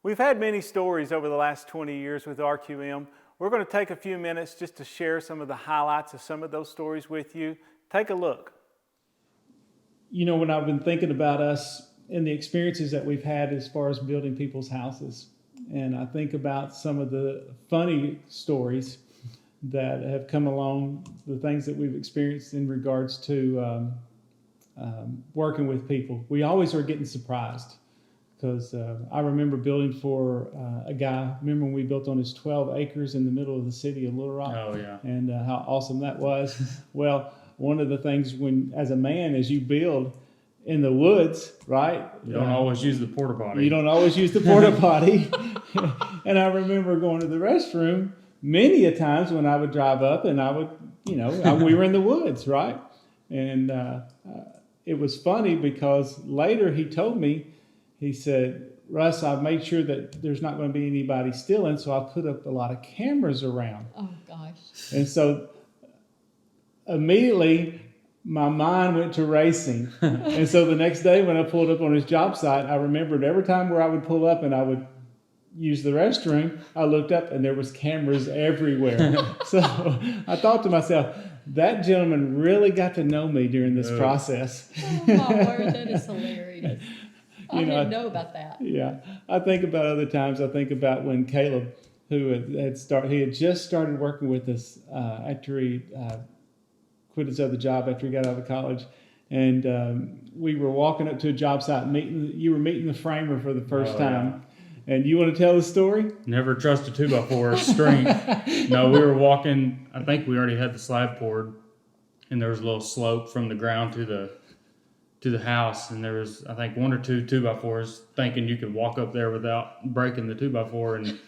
We've had many stories over the last 20 years with RQM. We're going to take a few minutes just to share some of the highlights of some of those stories with you. Take a look. You know, when I've been thinking about us and the experiences that we've had as far as building people's houses, and I think about some of the funny stories that have come along, the things that we've experienced in regards to working with people. We always are getting surprised. Because I remember building for a guy. Remember when we built on his 12 acres in the middle of the city of Little Rock? Oh, yeah. And how awesome that was. Well, one of the things when, as a man, as you build in the woods, right? You don't always use the porta potty. You don't always use the porta potty. And I remember going to the restroom many a times when I would drive up, and I would, we were in the woods, right? And it was funny because later he told me, he said, Russ, I've made sure that there's not going to be anybody stealing, so I put up a lot of cameras around. Oh, gosh. And so immediately my mind went to racing. And so the next day when I pulled up on his job site, I remembered every time where I would pull up and I would use the restroom, I looked up and there was cameras everywhere. So I thought to myself, that gentleman really got to know me during this process. Oh, my word, that is hilarious. I didn't know about that. Yeah. I think about other times. I think about when Caleb, who had just started working with us after he quit his other job after he got out of college. And we were walking up to a job site, you were meeting the framer for the first time. Yeah. And you want to tell the story? Never trust a 2x4 strength. No, we were walking, I think we already had the slab poured, and there was a little slope from the ground to the house, and there was, I think, one or two 2x4s, thinking you could walk up there without breaking the 2x4. And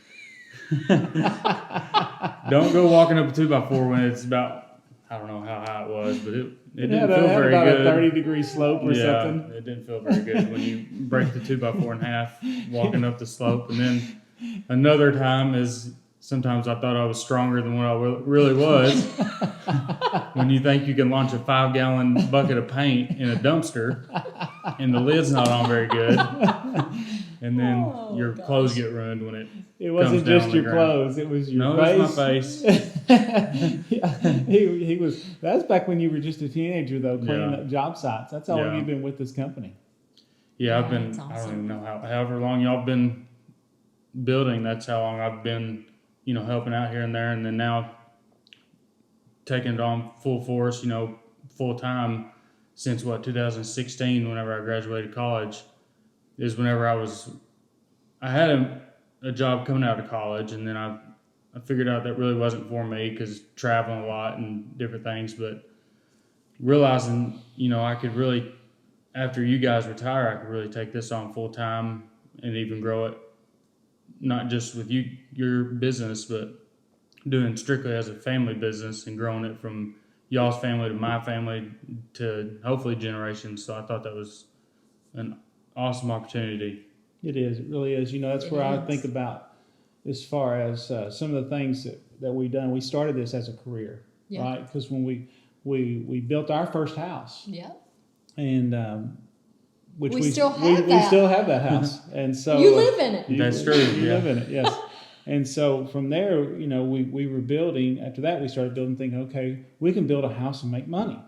don't go walking up a 2x4 when it's about, I don't know how high it was, but it didn't feel very about good. A 30-degree slope or something. It didn't feel very good when you break the 2x4 in half walking up the slope. And then another time is sometimes I thought I was stronger than what I really was. When you think you can launch a 5-gallon bucket of paint in a dumpster and the lid's not on very good, and then your clothes get ruined when it wasn't comes down just on the your ground. clothes, it was your face. No, it was my face. Yeah, he was. That's back when you were just a teenager, though, cleaning up job sites. That's how long you've been with this company. Yeah, I've been. Awesome. I don't even know however long y'all been building. That's how long I've been, helping out here and there, and then now taking it on full force, full time since 2016, whenever I graduated college, is whenever I had a job coming out of college, and then I figured out that really wasn't for me because traveling a lot and different things, but realizing, I could really, after you guys retire, I could really take this on full time and even grow it, not just with your business, but doing strictly as a family business and growing it from y'all's family to my family to hopefully generations. So I thought that was an awesome opportunity. It is. It really is. That's where I think about as far as some of the things that we've done. We started this as a career, right? Because when we built our first house, and which we still have that house, and so you live in it. That's true. You live in it, yes. And so from there, we were building. After that, we started building, thinking, okay, we can build a house and make money,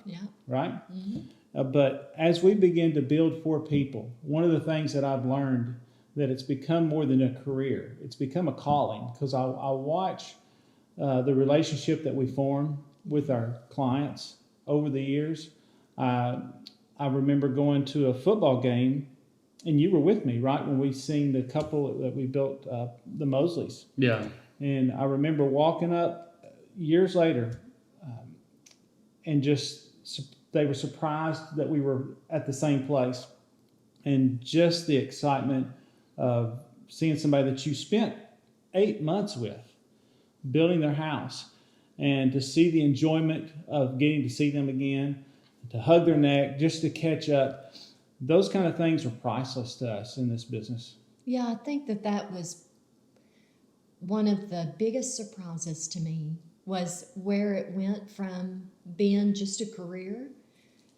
right? Mm-hmm. But as we begin to build for people, one of the things that I've learned that it's become more than a career. It's become a calling, because I watch the relationship that we form with our clients over the years. I remember going to a football game, and you were with me, right, when we seen the couple that we built, the Mosleys. Yeah. And I remember walking up years later, and they were surprised that we were at the same place, and just the excitement of seeing somebody that you spent 8 months with, building their house, and to see the enjoyment of getting to see them again, to hug their neck, just to catch up. Those kind of things are priceless to us in this business. Yeah, I think that was one of the biggest surprises to me, was where it went from being just a career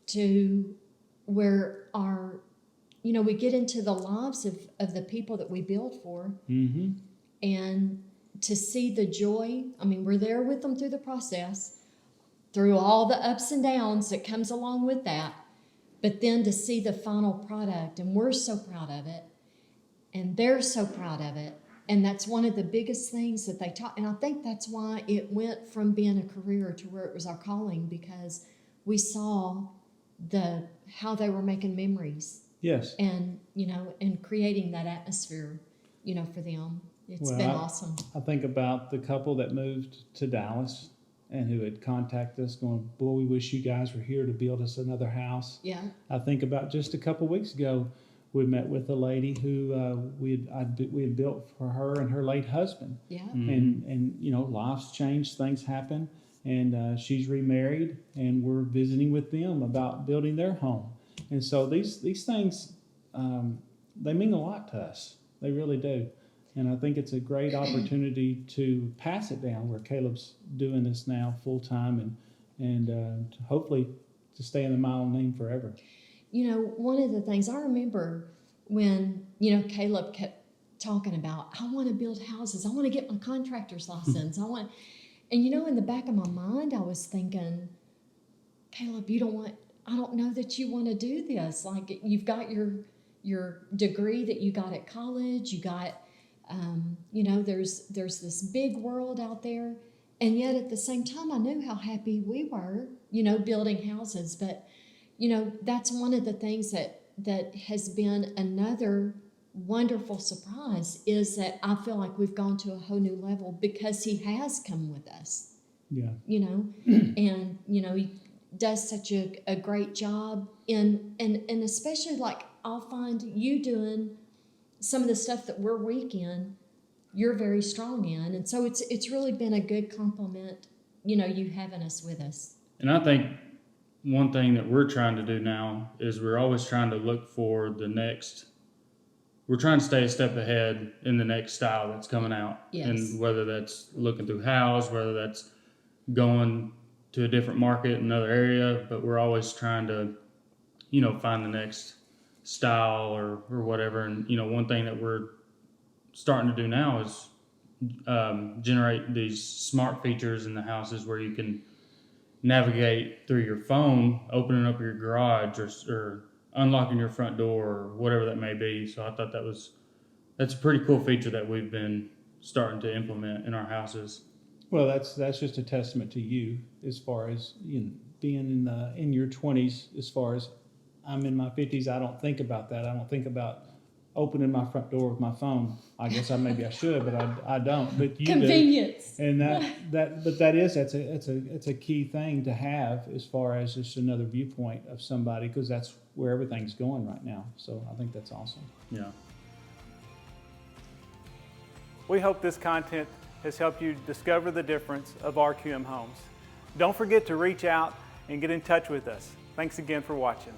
to where our we get into the lives of the people that we build for, Mm-hmm. and to see the joy. I mean, we're there with them through the process, through all the ups and downs that comes along with that. But then to see the final product, and we're so proud of it, and they're so proud of it. And that's one of the biggest things that they taught. And I think that's why it went from being a career to where it was our calling, because we saw how they were making memories. Yes. And, and creating that atmosphere, for them. It's been awesome. I think about the couple that moved to Dallas and who had contacted us going, boy, we wish you guys were here to build us another house. Yeah. I think about just a couple weeks ago, we met with a lady who we had built for her and her late husband. Yeah. And life's changed, things happen, and she's remarried, and we're visiting with them about building their home. And so these things, they mean a lot to us. They really do. And I think it's a great opportunity to pass it down, where Caleb's doing this now full time, and hopefully to stay in the Mile name forever. One of the things I remember when, Caleb kept talking about, I want to build houses. I want to get my contractor's license. And in the back of my mind, I was thinking, Caleb, I don't know that you want to do this. Like, you've got your degree that you got at college. You got, there's this big world out there. And yet at the same time, I knew how happy we were, building houses. But that's one of the things that has been another wonderful surprise, is that I feel like we've gone to a whole new level because he has come with us. Yeah. And he does such a great job and especially, like, I'll find you doing some of the stuff that we're weak in, you're very strong in, and so it's really been a good compliment, you having us with us. And I think one thing that we're trying to do now is we're always trying to look for the next. We're trying to stay a step ahead in the next style that's coming out. Yes. And whether that's looking through house, whether that's going to a different market, another area, but we're always trying to, find the next style or whatever. And, one thing that we're starting to do now is generate these smart features in the houses where you can navigate through your phone, opening up your garage or unlocking your front door or whatever that may be. So I thought that's a pretty cool feature that we've been starting to implement in our houses. Well, that's just a testament to you, as far as being in your 20s. As far as I'm in my 50s, I don't think about that. I don't think about opening my front door with my phone. I guess maybe I should, but I don't. But you Convenience. do. And it's a key thing to have, as far as just another viewpoint of somebody, because that's where everything's going right now. So I think that's awesome. Yeah. We hope this content has helped you discover the difference of RQM Homes. Don't forget to reach out and get in touch with us. Thanks again for watching.